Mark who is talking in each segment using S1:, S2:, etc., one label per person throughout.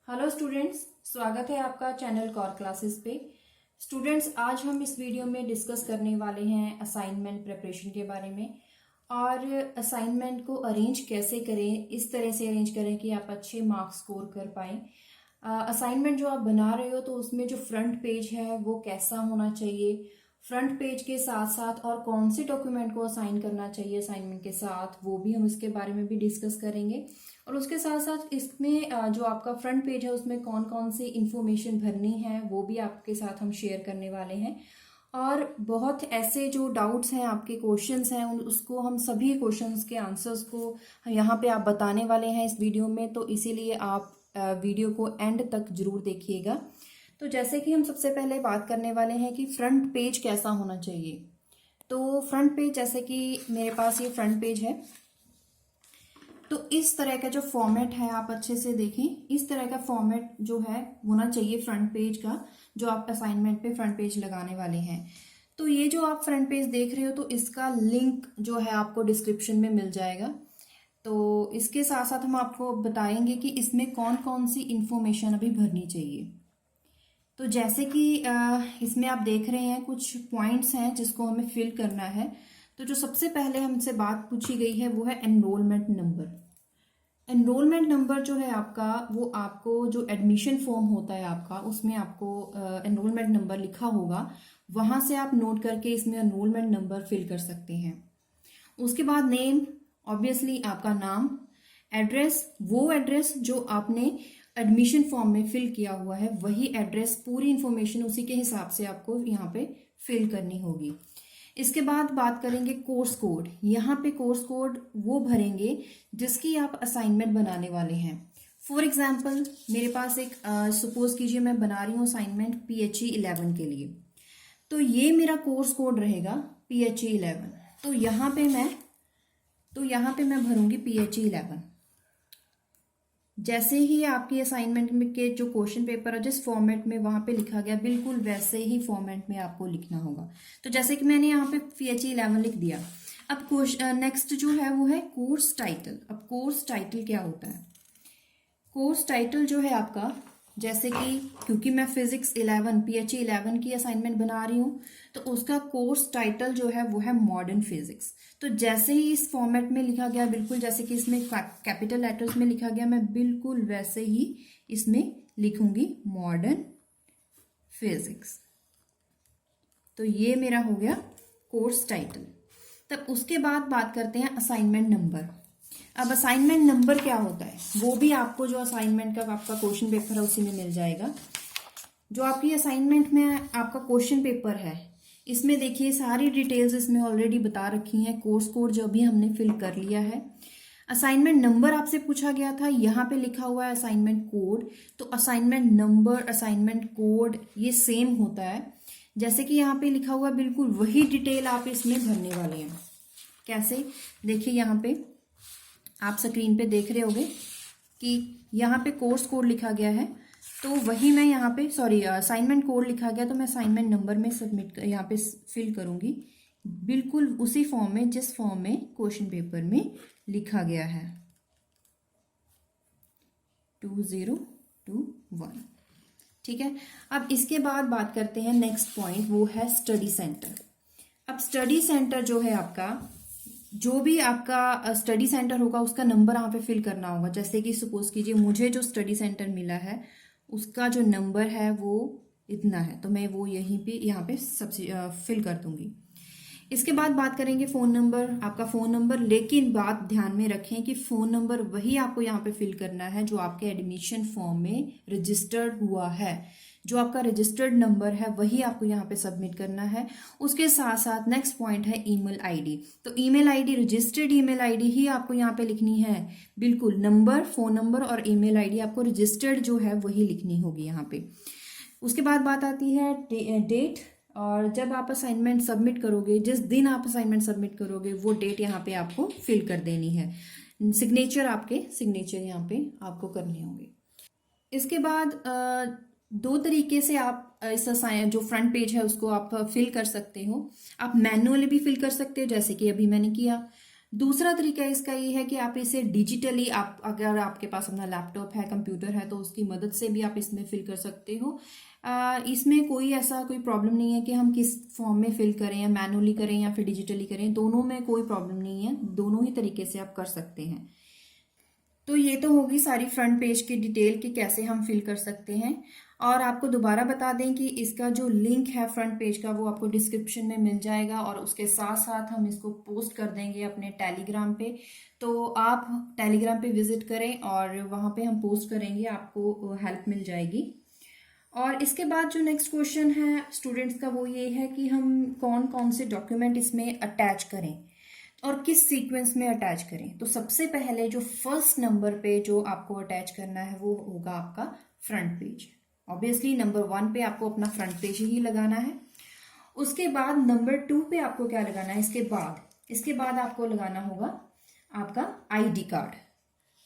S1: Hello students, स्वागत है आपका चैनल कॉर क्लासेस पे। स्टूडेंट्स, आज हम इस वीडियो में डिस्कस करने वाले हैं असाइनमेंट प्रिपरेशन के बारे में और असाइनमेंट को अरेंज कैसे करें, इस तरह से अरेंज करें कि आप अच्छे मार्क्स स्कोर कर पाएं। असाइनमेंट जो आप बना रहे हो तो उसमें जो फ्रंट पेज है वो कैसा होना चाहिए, फ्रंट पेज के साथ साथ और कौन से डॉक्यूमेंट को असाइन करना चाहिए असाइनमेंट के साथ, वो भी हम इसके बारे में भी डिस्कस करेंगे। और उसके साथ साथ इसमें जो आपका फ्रंट पेज है उसमें कौन कौन सी इंफॉर्मेशन भरनी है वो भी आपके साथ हम शेयर करने वाले हैं। और बहुत ऐसे जो डाउट्स हैं, आपके क्वेश्चंस हैं, उसको हम सभी क्वेश्चंस के आंसर्स को यहाँ पे आप बताने वाले हैं इस वीडियो में, तो इसीलिए आप वीडियो को एंड तक जरूर देखिएगा। तो जैसे कि हम सबसे पहले बात करने वाले हैं कि फ्रंट पेज कैसा होना चाहिए। तो फ्रंट पेज, जैसे कि मेरे पास ये फ्रंट पेज है, तो इस तरह का जो फॉर्मेट है आप अच्छे से देखें, इस तरह का फॉर्मेट जो है होना चाहिए फ्रंट पेज का, जो आप असाइनमेंट पे फ्रंट पेज लगाने वाले हैं। तो ये जो आप फ्रंट पेज देख रहे हो तो इसका लिंक जो है आपको डिस्क्रिप्शन में मिल जाएगा। तो इसके साथ साथ हम आपको बताएंगे कि इसमें कौन कौन सी इंफॉर्मेशन अभी भरनी चाहिए। तो जैसे कि इसमें आप देख रहे हैं कुछ पॉइंट्स हैं जिसको हमें फिल करना है। तो जो सबसे पहले हमसे बात पूछी गई है वो है एनरोलमेंट नंबर। एनरोलमेंट नंबर जो है आपका, वो आपको जो एडमिशन फॉर्म होता है आपका, उसमें आपको एनरोलमेंट नंबर लिखा होगा, वहां से आप नोट करके इसमें एनरोलमेंट नंबर फिल कर सकते हैं। उसके बाद नेम, ऑब्वियसली आपका नाम, एड्रेस, वो एड्रेस जो आपने एडमिशन फॉर्म में फिल किया हुआ है वही एड्रेस, पूरी इंफॉर्मेशन उसी के हिसाब से आपको यहाँ पे फिल करनी होगी। इसके बाद बात करेंगे कोर्स कोड। यहाँ पे कोर्स कोड वो भरेंगे जिसकी आप असाइनमेंट बनाने वाले हैं। फॉर एग्जाम्पल मेरे पास एक सपोज कीजिए मैं बना रही हूँ असाइनमेंट PHE 11 के लिए, तो ये मेरा कोर्स कोड रहेगा PHE 11। तो यहाँ पे मैं भरूंगी PHE 11। जैसे ही आपकी असाइनमेंट में के जो क्वेश्चन पेपर है जिस फॉर्मेट में वहां पे लिखा गया, बिल्कुल वैसे ही फॉर्मेट में आपको लिखना होगा। तो जैसे कि मैंने यहाँ पे PHE 11 लिख दिया। अब नेक्स्ट जो है वो है कोर्स टाइटल। अब कोर्स टाइटल क्या होता है? कोर्स टाइटल जो है आपका, जैसे कि क्योंकि मैं फिजिक्स 11 PHE 11 की असाइनमेंट बना रही हूँ तो उसका कोर्स टाइटल जो है वो है मॉडर्न फिजिक्स। तो जैसे ही इस फॉर्मेट में लिखा गया, बिल्कुल जैसे कि इसमें कैपिटल लेटर्स में लिखा गया, मैं बिल्कुल वैसे ही इसमें लिखूंगी मॉडर्न फिजिक्स। तो ये मेरा हो गया कोर्स टाइटल। तब उसके बाद बात करते हैं असाइनमेंट नंबर। अब असाइनमेंट नंबर क्या होता है वो भी आपको जो असाइनमेंट का आपका क्वेश्चन पेपर है उसी में मिल जाएगा। जो आपकी असाइनमेंट में आपका क्वेश्चन पेपर है, इसमें देखिए सारी डिटेल्स इसमें ऑलरेडी बता रखी हैं। कोर्स कोड जो भी हमने फिल कर लिया है। असाइनमेंट नंबर आपसे पूछा गया था, यहाँ पे लिखा हुआ है असाइनमेंट कोड। तो असाइनमेंट नंबर, असाइनमेंट कोड ये सेम होता है। जैसे कि यहाँ पे लिखा हुआ, बिल्कुल वही डिटेल आप इसमें भरने वाले हैं। कैसे? देखिए यहाँ पे आप स्क्रीन पे देख रहे होगे कि यहाँ पे कोर्स कोड लिखा गया है, तो वही मैं यहाँ पे असाइनमेंट कोड लिखा गया, तो मैं असाइनमेंट नंबर में सबमिट यहाँ पे फिल करूंगी, बिल्कुल उसी फॉर्म में जिस फॉर्म में क्वेश्चन पेपर में लिखा गया है, 2021। ठीक है। अब इसके बाद बात करते हैं नेक्स्ट पॉइंट, वो है स्टडी सेंटर। अब स्टडी सेंटर जो है आपका, जो भी आपका स्टडी सेंटर होगा उसका नंबर यहाँ पे फिल करना होगा। जैसे कि सपोज कीजिए मुझे जो स्टडी सेंटर मिला है उसका जो नंबर है वो इतना है, तो मैं वो यहाँ पे सबसे फिल कर दूंगी। इसके बाद बात करेंगे फ़ोन नंबर, आपका फ़ोन नंबर। लेकिन बात ध्यान में रखें कि फ़ोन नंबर वही आपको यहाँ पे फिल करना है जो आपके एडमिशन फॉर्म में रजिस्टर्ड हुआ है। जो आपका रजिस्टर्ड नंबर है वही आपको यहाँ पे सबमिट करना है। उसके साथ साथ नेक्स्ट पॉइंट है ईमेल आईडी। तो email ID, registered email ID ही आपको यहाँ पे लिखनी है। बिल्कुल नंबर, फ़ोन नंबर और ईमेल आईडी आपको रजिस्टर्ड जो है वही लिखनी होगी यहाँ पे। उसके बाद बात आती है डेट, और जब आप असाइनमेंट सबमिट करोगे, जिस दिन आप असाइनमेंट सबमिट करोगे वो डेट यहाँ पे आपको फिल कर देनी है। सिग्नेचर, आपके सिग्नेचर यहाँ पे आपको करने होंगे। इसके बाद दो तरीके से आप इस जो फ्रंट पेज है उसको आप फिल कर सकते हो। आप मैनुअली भी फिल कर सकते हो, जैसे कि अभी मैंने किया। दूसरा तरीका इसका ये है कि आप इसे डिजिटली, आप अगर आपके पास अपना लैपटॉप है, कंप्यूटर है, तो उसकी मदद से भी आप इसमें फिल कर सकते हो। इसमें कोई ऐसा कोई प्रॉब्लम नहीं है कि हम किस फॉर्म में फिल करें, या मैनुअली करें या फिर डिजिटली करें, दोनों में कोई प्रॉब्लम नहीं है, दोनों ही तरीके से आप कर सकते हैं। तो ये तो होगी सारी फ्रंट पेज की डिटेल कि कैसे हम फिल कर सकते हैं। और आपको दोबारा बता दें कि इसका जो लिंक है फ्रंट पेज का वो आपको डिस्क्रिप्शन में मिल जाएगा, और उसके साथ साथ हम इसको पोस्ट कर देंगे अपने टेलीग्राम पे। तो आप टेलीग्राम पे विजिट करें और वहाँ पे हम पोस्ट करेंगे, आपको हेल्प मिल जाएगी। और इसके बाद जो नेक्स्ट क्वेश्चन है स्टूडेंट्स का वो ये है कि हम कौन कौन से डॉक्यूमेंट इसमें अटैच करें और किस सीक्वेंस में अटैच करें। तो सबसे पहले जो फर्स्ट नंबर पे जो आपको अटैच करना है वो होगा आपका फ्रंट पेज। ऑब्वियसली नंबर 1 पे आपको अपना फ्रंट पेज ही लगाना है। उसके बाद नंबर 2 पे आपको क्या लगाना है, इसके बाद आपको लगाना होगा आपका आईडी कार्ड।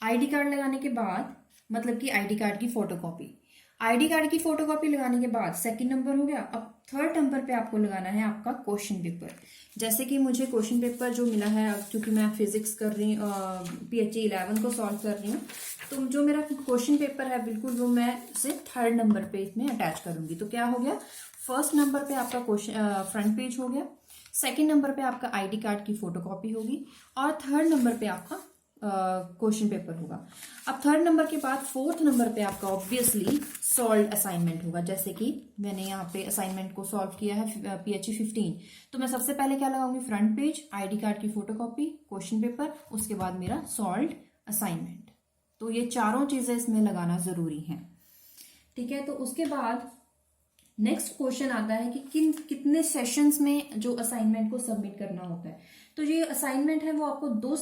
S1: आईडी कार्ड लगाने के बाद मतलब कि आईडी कार्ड की फोटोकॉपी। आईडी कार्ड की फोटोकॉपी लगाने के बाद सेकंड नंबर हो गया। अब थर्ड नंबर पे आपको लगाना है आपका क्वेश्चन पेपर। जैसे कि मुझे क्वेश्चन पेपर जो मिला है, क्योंकि मैं फिजिक्स कर रही हूँ, PHE 11 को सॉल्व कर रही हूँ, तो जो मेरा क्वेश्चन पेपर है बिल्कुल वो मैं उसे थर्ड नंबर पे इसमें अटैच करूंगी। तो क्या हो गया, फर्स्ट नंबर पे आपका क्वेश्चन फ्रंट पेज हो गया, सेकेंड नंबर पे आपका आईडी कार्ड की फोटोकॉपी होगी, और थर्ड नंबर पे आपका क्वेश्चन पेपर होगा। अब थर्ड नंबर के बाद फोर्थ नंबर पे आपका ऑब्वियसली सॉल्व असाइनमेंट होगा। जैसे कि मैंने यहाँ पे असाइनमेंट को सॉल्व किया है PHE 15, तो मैं सबसे पहले क्या लगाऊंगी, फ्रंट पेज, आईडी कार्ड की फोटोकॉपी, क्वेश्चन पेपर, उसके बाद मेरा सॉल्व असाइनमेंट। तो ये चारों चीजें इसमें लगाना जरूरी है। ठीक है, तो उसके बाद नेक्स्ट क्वेश्चन आता है कि कितने सेशंस में जो असाइनमेंट को सबमिट करना होता है। तो ये असाइनमेंट है वो आपको 2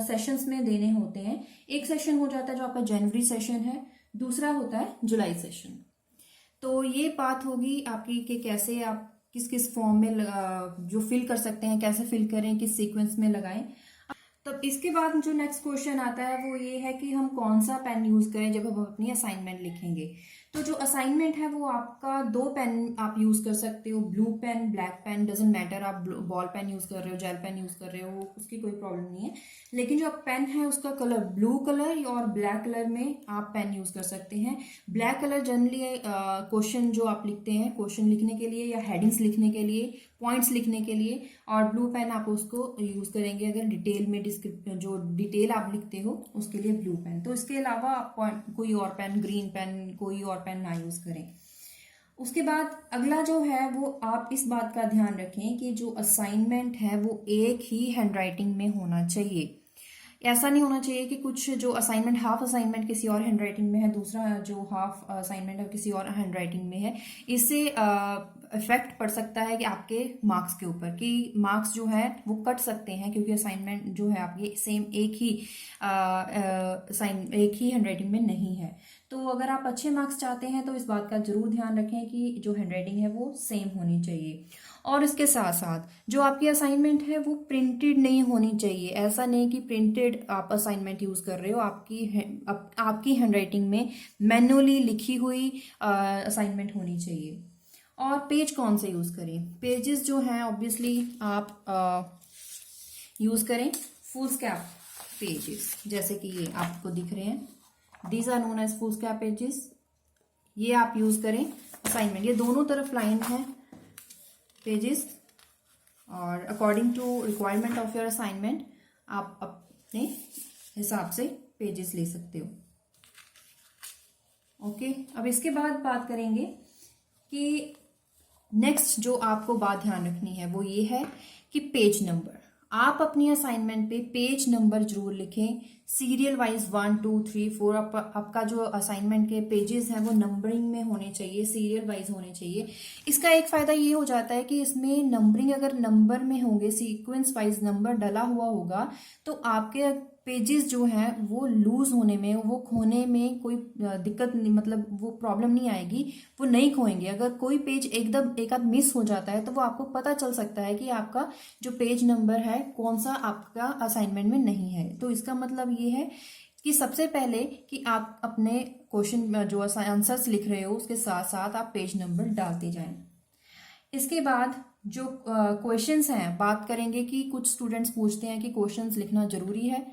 S1: सेशंस में देने होते हैं। एक सेशन हो जाता है जो आपका जनवरी सेशन है, दूसरा होता है जुलाई सेशन। तो ये बात होगी आपकी कि कैसे आप किस किस फॉर्म में जो फिल कर सकते हैं, कैसे फिल करें, किस सीक्वेंस में लगाएं। तब इसके बाद जो नेक्स्ट क्वेश्चन आता है वो ये है कि हम कौन सा पेन यूज करें जब हम अपनी असाइनमेंट लिखेंगे। तो जो असाइनमेंट है वो आपका 2 पेन आप यूज कर सकते हो, blue pen, black pen, doesn't matter, आप बॉल पेन यूज कर रहे हो, जेल पेन यूज कर रहे हो, उसकी कोई प्रॉब्लम नहीं है। लेकिन जो पेन है उसका कलर ब्लू कलर और ब्लैक कलर में आप पेन यूज कर सकते हैं। ब्लैक कलर जनरली क्वेश्चन जो आप लिखते हैं, क्वेश्चन लिखने के लिए या हेडिंग्स लिखने के लिए, पॉइंट्स लिखने के लिए, और ब्लू पेन आप उसको यूज करेंगे अगर डिटेल में जो डिटेल आप लिखते हो उसके लिए ब्लू पेन। तो इसके अलावा आप कोई और पेन, ग्रीन पेन, कोई और पेन ना यूज करें। उसके बाद अगला जो है वो आप इस बात का ध्यान रखें कि जो असाइनमेंट है वो एक ही हैंडराइटिंग में होना चाहिए। ऐसा नहीं होना चाहिए कि कुछ जो असाइनमेंट, हाफ असाइनमेंट किसी और हैंडराइटिंग में है, दूसरा जो हाफ असाइनमेंट है किसी और हैंडराइटिंग में है। इससे इफेक्ट पड़ सकता है कि आपके मार्क्स के ऊपर, कि मार्क्स जो है वो कट सकते हैं, क्योंकि असाइनमेंट जो है आपकी सेम एक ही हैंडराइटिंग में नहीं है। तो अगर आप अच्छे मार्क्स चाहते हैं तो इस बात का जरूर ध्यान रखें कि जो हैंडराइटिंग है वो सेम होनी चाहिए। और इसके साथ साथ जो आपकी असाइनमेंट है वो प्रिंटेड नहीं होनी चाहिए। ऐसा नहीं कि प्रिंटेड आप असाइनमेंट यूज कर रहे हो, आपकी हैंडराइटिंग में मैनुअली लिखी हुई असाइनमेंट होनी चाहिए। और पेज कौन से यूज करें, पेजेस जो हैं ऑब्वियसली आप यूज करें फुल स्कैप पेजेस, जैसे कि ये आपको दिख रहे हैं, these are known as foolscap pages. ये आप यूज करें असाइनमेंट, ये दोनों तरफ लाइन है पेजेस, और according to requirement of your assignment आप अपने हिसाब से पेजेस ले सकते हो। ओके, अब इसके बाद बात करेंगे कि नेक्स्ट जो आपको बात ध्यान रखनी है वो ये है कि पेज नंबर। आप अपनी असाइनमेंट पे पेज नंबर जरूर लिखें, सीरियल वाइज 1 2 3 4। आपका जो असाइनमेंट के पेजेस हैं वो नंबरिंग में होने चाहिए, सीरियल वाइज होने चाहिए। इसका एक फायदा ये हो जाता है कि इसमें नंबरिंग अगर नंबर में होंगे, सीक्वेंस वाइज नंबर डला हुआ होगा, तो आपके पेजेस जो हैं वो लूज होने में, वो खोने में कोई दिक्कत नहीं, मतलब वो प्रॉब्लम नहीं आएगी, वो नहीं खोएंगे। अगर कोई पेज एकदम एक आध मिस हो जाता है तो वो आपको पता चल सकता है कि आपका जो पेज नंबर है कौन सा आपका असाइनमेंट में नहीं है। तो इसका मतलब ये है कि सबसे पहले कि आप अपने क्वेश्चन जो आंसर्स लिख रहे हो उसके साथ साथ आप पेज नंबर डालते जाएं। इसके बाद जो क्वेश्चंस हैं, बात करेंगे कि कुछ स्टूडेंट्स पूछते हैं कि क्वेश्चंस लिखना जरूरी है।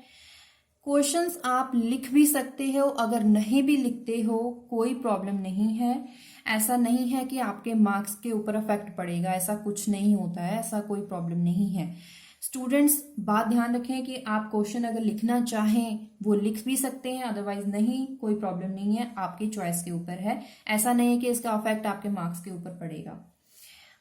S1: क्वेश्चंस आप लिख भी सकते हो, अगर नहीं भी लिखते हो कोई प्रॉब्लम नहीं है। ऐसा नहीं है कि आपके मार्क्स के ऊपर इफेक्ट पड़ेगा, ऐसा कुछ नहीं होता है, ऐसा कोई प्रॉब्लम नहीं है। स्टूडेंट्स बात ध्यान रखें कि आप क्वेश्चन अगर लिखना चाहें वो लिख भी सकते हैं, अदरवाइज नहीं, कोई प्रॉब्लम नहीं है, आपकी चॉइस के ऊपर है। ऐसा नहीं है कि इसका इफेक्ट आपके मार्क्स के ऊपर पड़ेगा।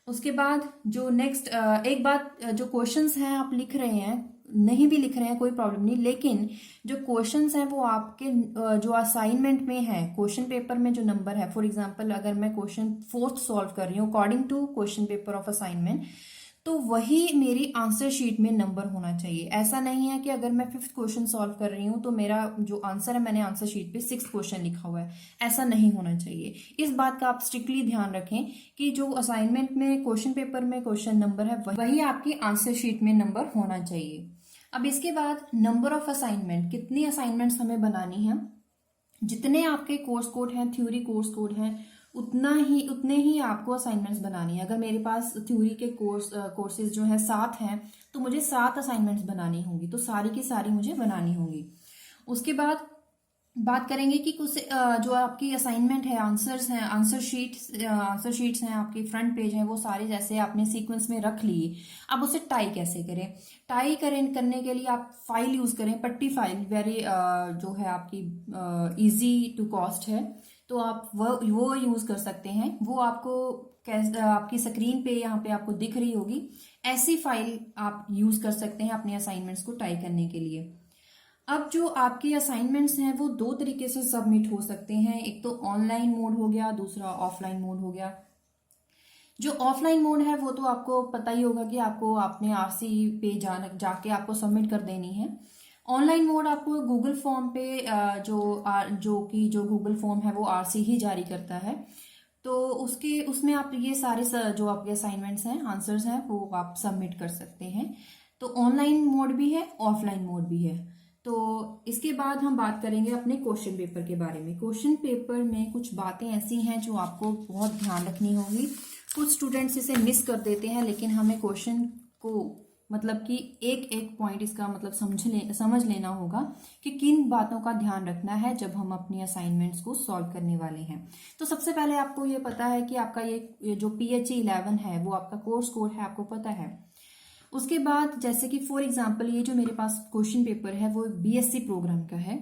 S1: उसके बाद जो नेक्स्ट एक बात, जो क्वेश्चंस हैं आप लिख रहे हैं, नहीं भी लिख रहे हैं कोई प्रॉब्लम नहीं, लेकिन जो क्वेश्चंस हैं वो आपके जो असाइनमेंट में है, क्वेश्चन पेपर में जो नंबर है, फॉर एग्जांपल अगर मैं क्वेश्चन 4th सॉल्व कर रही हूँ according to question paper of assignment, तो वही मेरी आंसर शीट में नंबर होना चाहिए। ऐसा नहीं है कि अगर मैं 5th क्वेश्चन सॉल्व कर रही हूँ तो मेरा जो आंसर है मैंने आंसर शीट पे 6th क्वेश्चन लिखा हुआ है, ऐसा नहीं होना चाहिए। इस बात का आप स्ट्रिक्टली ध्यान रखें कि जो असाइनमेंट में क्वेश्चन पेपर में क्वेश्चन नंबर है वही आपकी आंसर शीट में नंबर होना चाहिए। अब इसके बाद नंबर ऑफ असाइनमेंट, कितनी असाइनमेंट्स हमें बनानी है। जितने आपके कोर्स कोड हैं, थ्योरी कोर्स कोड हैं, उतने ही आपको असाइनमेंट्स बनानी है। अगर मेरे पास थ्योरी के कोर्सेज जो है 7 हैं तो मुझे 7 असाइनमेंट्स बनानी होंगी, तो सारी की सारी मुझे बनानी होंगी। उसके बाद बात करेंगे कि कुछ जो आपकी असाइनमेंट है, आंसर्स हैं, आंसर शीट्स हैं, आपकी फ्रंट पेज है, वो सारे जैसे आपने सीक्वेंस में रख लिए। अब उसे टाई कैसे करें। करने के लिए आप फाइल यूज करें, पट्टी फाइल, वेरी जो है आपकी इजी टू कॉस्ट है, तो आप वो यूज कर सकते हैं। वो आपको आपकी स्क्रीन पे यहाँ पे आपको दिख रही होगी, ऐसी फाइल आप यूज कर सकते हैं अपने असाइनमेंट्स को टाई करने के लिए। अब जो आपके असाइनमेंट्स हैं वो 2 तरीके से सबमिट हो सकते हैं, एक तो ऑनलाइन मोड हो गया, दूसरा ऑफलाइन मोड हो गया। जो ऑफलाइन मोड है वो तो आपको पता ही होगा कि आपको अपने आरसी पे जाके आपको सबमिट कर देनी है। ऑनलाइन मोड आपको गूगल फॉर्म पे जो गूगल फॉर्म है वो आरसी ही जारी करता है, तो उसमें आप ये सारे जो आपके असाइनमेंट्स हैं, आंसर्स हैं, वो आप सबमिट कर सकते हैं। तो ऑनलाइन मोड भी है, ऑफलाइन मोड भी है। तो इसके बाद हम बात करेंगे अपने क्वेश्चन पेपर के बारे में। क्वेश्चन पेपर में कुछ बातें ऐसी हैं जो आपको बहुत ध्यान रखनी होगी। कुछ स्टूडेंट्स इसे मिस कर देते हैं, लेकिन हमें क्वेश्चन को मतलब कि एक एक पॉइंट इसका मतलब समझ लेना होगा कि किन बातों का ध्यान रखना है जब हम अपनी असाइनमेंट्स को सॉल्व करने वाले हैं। तो सबसे पहले आपको ये पता है कि आपका ये जो PHE 11 है वो आपका कोर्स कोड है, आपको पता है। उसके बाद जैसे कि फॉर एग्जांपल ये जो मेरे पास क्वेश्चन पेपर है वो BSc प्रोग्राम का है,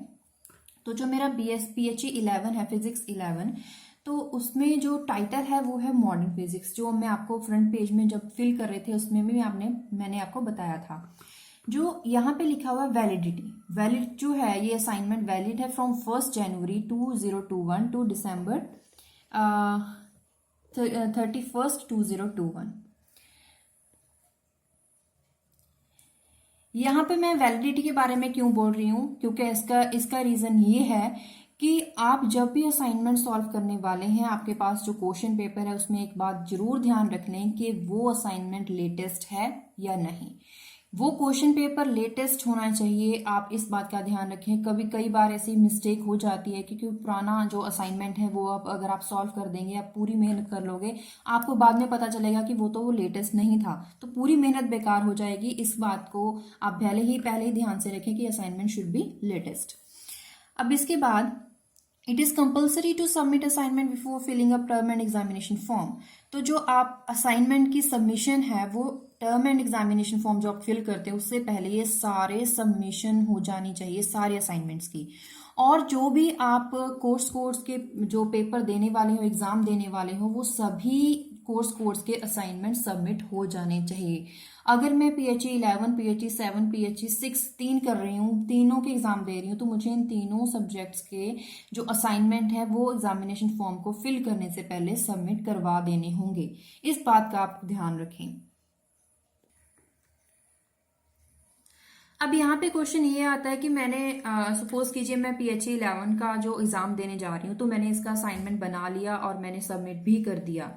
S1: तो जो मेरा PHE 11 है, फिजिक्स 11, तो उसमें जो टाइटल है वो है मॉडर्न फिजिक्स, जो मैं आपको फ्रंट पेज में जब फिल कर रहे थे उसमें भी मैंने आपको बताया था। जो यहाँ पे लिखा हुआ वैलिडिटी, वैलिड जो है ये असाइनमेंट वैलिड है फ्रॉम 1 जनवरी 2021 टू दिसंबर 31 2021। यहाँ पे मैं वैलिडिटी के बारे में क्यों बोल रही हूँ, क्योंकि इसका रीजन ये है कि आप जब भी असाइनमेंट सॉल्व करने वाले हैं, आपके पास जो क्वेश्चन पेपर है उसमें एक बात जरूर ध्यान रख लें कि वो असाइनमेंट लेटेस्ट है या नहीं। वो क्वेश्चन पेपर लेटेस्ट होना चाहिए, आप इस बात का ध्यान रखें। कई बार ऐसी मिस्टेक हो जाती है क्योंकि पुराना जो असाइनमेंट है वो अब अगर आप सॉल्व कर देंगे, आप पूरी मेहनत कर लोगे, आपको बाद में पता चलेगा कि वो लेटेस्ट नहीं था, तो पूरी मेहनत बेकार हो जाएगी। इस बात को आप पहले ही ध्यान से रखें कि असाइनमेंट शुड बी लेटेस्ट। अब इसके बाद it is compulsory to submit assignment before filling up term end examination form. तो जो आप असाइनमेंट की सबमिशन है वो टर्म एंड एग्जामिनेशन फॉर्म जो आप फिल करते हैं उससे पहले ये सारे सबमिशन हो जानी चाहिए, सारे असाइनमेंट्स की। और जो भी आप कोर्स के जो पेपर देने वाले हो, एग्जाम देने वाले हो, वो सभी कोर्स के असाइनमेंट सबमिट हो जाने चाहिए। अगर मैं PHE 11, PHE 7, PHE 6 3 कर रही हूँ, तीनों के एग्जाम दे रही हूँ, तो मुझे इन तीनों सब्जेक्ट्स के जो असाइनमेंट है वो एग्जामिनेशन फॉर्म को फिल करने से पहले सबमिट करवा देने होंगे। इस बात का आप ध्यान रखें। अब यहाँ पे क्वेश्चन ये आता है कि मैंने सपोज कीजिए मैं PHE 11 का जो एग्जाम देने जा रही हूँ, तो मैंने इसका असाइनमेंट बना लिया और मैंने सबमिट भी कर दिया,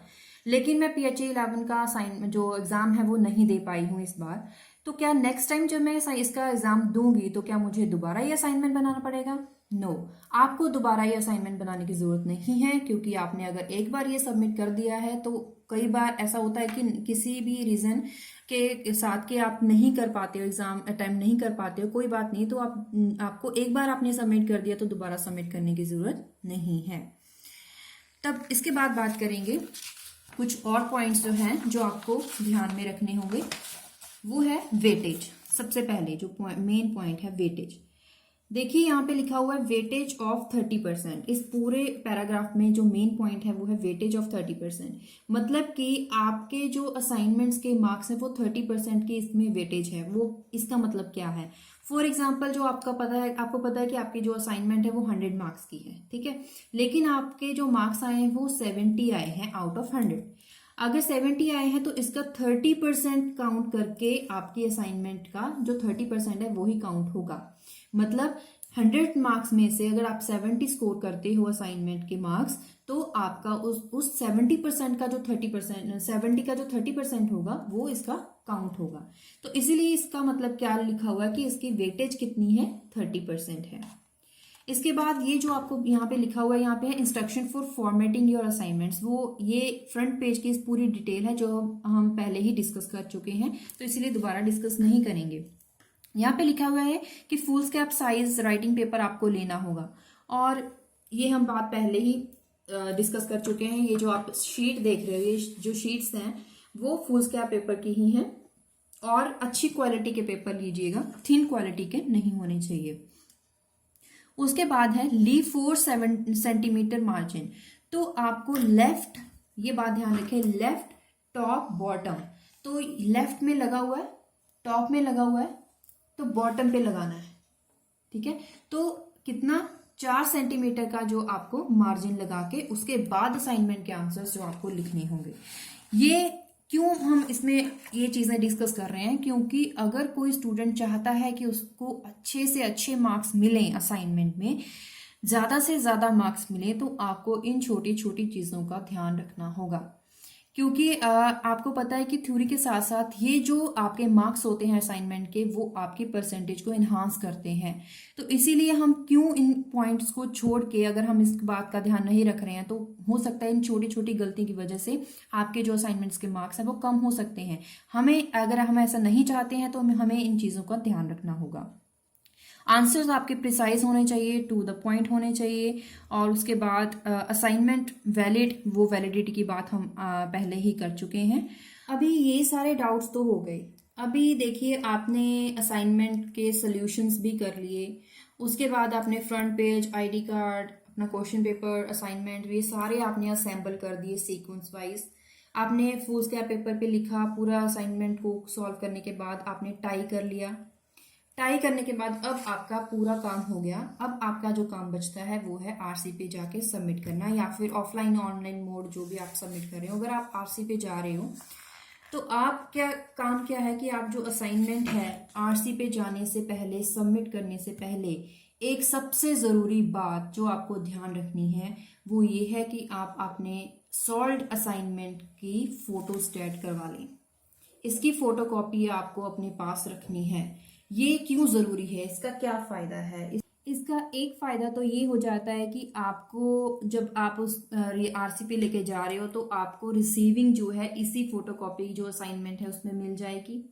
S1: लेकिन मैं PHE 11 का असाइनमेंट जो एग्जाम है वो नहीं दे पाई हूँ इस बार। तो क्या नेक्स्ट टाइम जब मैं इसका एग्जाम दूंगी तो क्या मुझे दोबारा ये असाइनमेंट बनाना पड़ेगा? नो, आपको दोबारा ये असाइनमेंट बनाने की जरूरत नहीं है, क्योंकि आपने अगर एक बार ये सबमिट कर दिया है तो कई बार ऐसा होता है कि किसी भी रीजन के साथ के आप नहीं कर पाते हो, एग्जाम अटेम्प्ट नहीं कर पाते हो, कोई बात नहीं, तो आपको एक बार आपने सबमिट कर दिया तो दोबारा सबमिट करने की जरूरत नहीं है। तब इसके बाद बात करेंगे कुछ और पॉइंट्स जो हैं जो आपको ध्यान में रखने होंगे, वो है वेटेज। सबसे पहले जो मेन पॉइंट है वेटेज। देखिए यहाँ पे लिखा हुआ है वेटेज ऑफ 30%। इस पूरे पैराग्राफ में जो मेन पॉइंट है वो है वेटेज ऑफ 30%। मतलब कि आपके जो असाइनमेंट्स के मार्क्स हैं वो 30% की इसमें वेटेज है। वो इसका मतलब क्या है? फॉर एग्जाम्पल जो आपको पता है कि आपकी जो असाइनमेंट है वो 100 मार्क्स की है, ठीक है, लेकिन आपके जो मार्क्स आए हैं वो 70 आए हैं आउट ऑफ 100। अगर 70 आए हैं तो इसका 30% काउंट करके आपकी असाइनमेंट का जो 30% है वो ही काउंट होगा। मतलब 100 मार्क्स में से अगर आप 70 स्कोर करते हो असाइनमेंट के मार्क्स, तो आपका उस 70% का जो 30% 70 का जो 30% होगा वो इसका काउंट होगा। तो इसीलिए इसका मतलब क्या लिखा हुआ है कि इसकी वेटेज कितनी है? 30% है। इसके बाद ये जो आपको यहाँ पे लिखा हुआ है, यहाँ पे है instruction for formatting your assignments. वो ये फ्रंट पेज की इस पूरी डिटेल है जो हम पहले ही डिस्कस कर चुके हैं, तो इसीलिए दोबारा डिस्कस नहीं करेंगे। यहाँ पे लिखा हुआ है कि फुल स्कैप साइज राइटिंग पेपर आपको लेना होगा, और ये हम बात पहले ही डिस्कस कर चुके हैं। ये जो आप शीट देख रहे हो, ये जो शीट्स हैं वो फुल स्कैप पेपर की ही हैं, और अच्छी क्वालिटी के पेपर लीजिएगा, थिन क्वालिटी के नहीं होने चाहिए। उसके बाद है लीव 4 सेंटीमीटर मार्जिन। तो आपको लेफ्ट, ये बात ध्यान रखें, लेफ्ट टॉप बॉटम, तो लेफ्ट में लगा हुआ है, टॉप में लगा हुआ है, तो बॉटम पे लगाना है, ठीक है। तो कितना? 4 सेंटीमीटर का जो आपको मार्जिन लगा के उसके बाद असाइनमेंट के आंसर्स जो आपको लिखने होंगे। ये क्यों हम इसमें ये चीजें डिस्कस कर रहे हैं? क्योंकि अगर कोई स्टूडेंट चाहता है कि उसको अच्छे से अच्छे मार्क्स मिलें, असाइनमेंट में ज्यादा से ज्यादा मार्क्स मिले, तो आपको इन छोटी छोटी चीजों का ध्यान रखना होगा। क्योंकि आपको पता है कि थ्योरी के साथ साथ ये जो आपके मार्क्स होते हैं असाइनमेंट के, वो आपकी परसेंटेज को इन्हांस करते हैं। तो इसीलिए हम क्यों इन पॉइंट्स को छोड़ के, अगर हम इस बात का ध्यान नहीं रख रहे हैं, तो हो सकता है इन छोटी छोटी गलती की वजह से आपके जो असाइनमेंट्स के मार्क्स हैं वो कम हो सकते हैं। अगर हम ऐसा नहीं चाहते हैं तो हमें इन चीज़ों का ध्यान रखना होगा। आंसर्स आपके प्रिसाइज होने चाहिए, टू द पॉइंट होने चाहिए, और उसके बाद असाइनमेंट वैलिड, वो वैलिडिटी की बात हम पहले ही कर चुके हैं। अभी ये सारे डाउट्स तो हो गए। अभी देखिए, आपने असाइनमेंट के सॉल्यूशंस भी कर लिए, उसके बाद आपने फ्रंट पेज, आईडी कार्ड, अपना क्वेश्चन पेपर, असाइनमेंट, ये सारे आपने असेंबल कर दिए सीक्वेंस वाइज। आपने फुल स्कैप पेपर पे लिखा, पूरा असाइनमेंट को सॉल्व करने के बाद आपने टाई कर लिया। टाई करने के बाद अब आपका पूरा काम हो गया। अब आपका जो काम बचता है वो है आरसी पे जाके सबमिट करना, या फिर ऑफलाइन ऑनलाइन मोड जो भी आप सबमिट कर रहे हो। अगर आप आरसी पे जा रहे हो तो आप क्या है कि आप जो असाइनमेंट है आरसी पे जाने से पहले, सबमिट करने से पहले, एक सबसे जरूरी बात जो आपको ध्यान रखनी है वो ये है कि आप अपने सॉल्व्ड असाइनमेंट की फोटो स्टेट करवा लें। इसकी फोटोकॉपी आपको अपने पास रखनी है। ये क्यों जरूरी है? इसका क्या फायदा है? इसका एक फायदा तो ये हो जाता है कि आपको जब आप उस आरसी पे लेके जा रहे हो तो आपको रिसीविंग जो है इसी फोटोकॉपी जो असाइनमेंट है उसमें मिल जाएगी।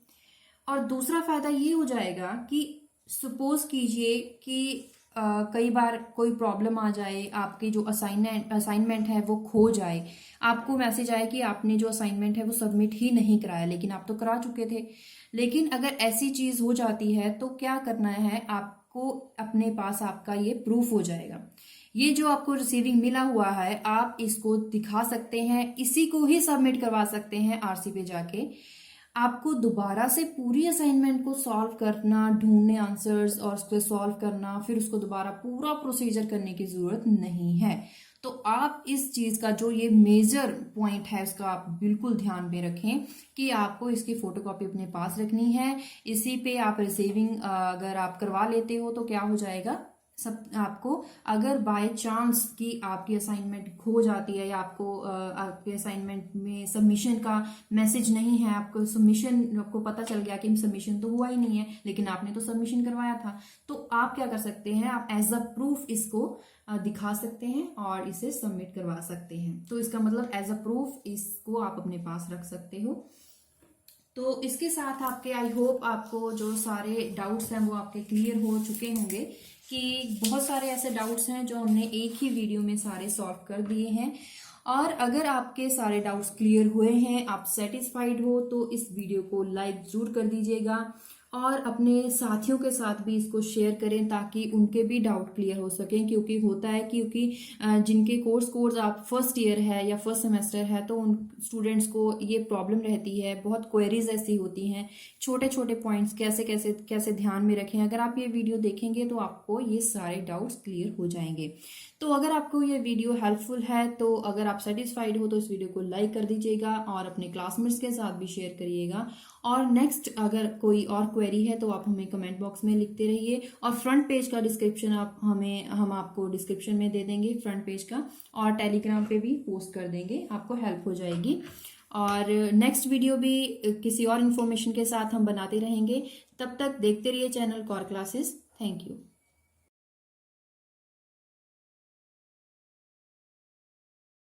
S1: और दूसरा फायदा ये हो जाएगा कि सपोज कीजिए कि कई बार कोई प्रॉब्लम आ जाए, आपकी जो असाइनमेंट है वो खो जाए, आपको मैसेज आए कि आपने जो असाइनमेंट है वो सबमिट ही नहीं कराया, लेकिन आप तो करा चुके थे। लेकिन अगर ऐसी चीज हो जाती है तो क्या करना है आपको? अपने पास आपका ये प्रूफ हो जाएगा। ये जो आपको रिसीविंग मिला हुआ है आप इसको दिखा सकते हैं, इसी को ही सबमिट करवा सकते हैं आरसी पे जाके। आपको दोबारा से पूरी असाइनमेंट को सॉल्व करना, ढूंढने आंसर्स और उसको सॉल्व करना, फिर उसको दोबारा पूरा प्रोसीजर करने की जरूरत नहीं है। तो आप इस चीज का जो ये मेजर पॉइंट है उसका आप बिल्कुल ध्यान में रखें कि आपको इसकी फोटोकॉपी अपने पास रखनी है। इसी पे आप रिसीविंग अगर आप करवा लेते हो तो क्या हो जाएगा, सब आपको अगर बाय चांस कि आपकी असाइनमेंट खो जाती है या आपको आपके असाइनमेंट में सबमिशन का मैसेज नहीं है, आपको सबमिशन, आपको पता चल गया कि सबमिशन तो हुआ ही नहीं है लेकिन आपने तो सबमिशन करवाया था, तो आप क्या कर सकते हैं, आप एज अ प्रूफ इसको दिखा सकते हैं और इसे सबमिट करवा सकते हैं। तो इसका मतलब एज अ प्रूफ इसको आप अपने पास रख सकते हो। तो इसके साथ आपके आई होप आपको जो सारे डाउट्स हैं वो आपके क्लियर हो चुके होंगे, कि बहुत सारे ऐसे डाउट्स हैं जो हमने एक ही वीडियो में सारे सॉल्व कर दिए हैं। और अगर आपके सारे डाउट्स क्लियर हुए हैं, आप सेटिस्फाइड हो, तो इस वीडियो को लाइक जरूर कर दीजिएगा और अपने साथियों के साथ भी इसको शेयर करें ताकि उनके भी डाउट क्लियर हो सकें। क्योंकि होता है क्योंकि जिनके कोर्स आप फर्स्ट ईयर है या फर्स्ट सेमेस्टर है, तो उन स्टूडेंट्स को ये प्रॉब्लम रहती है, बहुत क्वेरीज ऐसी होती हैं, छोटे छोटे पॉइंट्स कैसे कैसे कैसे ध्यान में रखें। अगर आप ये वीडियो देखेंगे तो आपको ये सारे डाउट्स क्लियर हो जाएंगे। तो अगर आपको ये वीडियो हेल्पफुल है, तो अगर आप सेटिस्फाइड हो तो इस वीडियो को लाइक कर दीजिएगा और अपने क्लासमेट्स के साथ भी शेयर करिएगा। और नेक्स्ट अगर कोई और क्वेरी है तो आप हमें कमेंट बॉक्स में लिखते रहिए, और फ्रंट पेज का डिस्क्रिप्शन हम आपको डिस्क्रिप्शन में दे देंगे फ्रंट पेज का, और टेलीग्राम पे भी पोस्ट कर देंगे, आपको हेल्प हो जाएगी। और नेक्स्ट वीडियो भी किसी और इन्फॉर्मेशन के साथ हम बनाते रहेंगे। तब तक देखते रहिए चैनल कॉर क्लासेस। Thank you.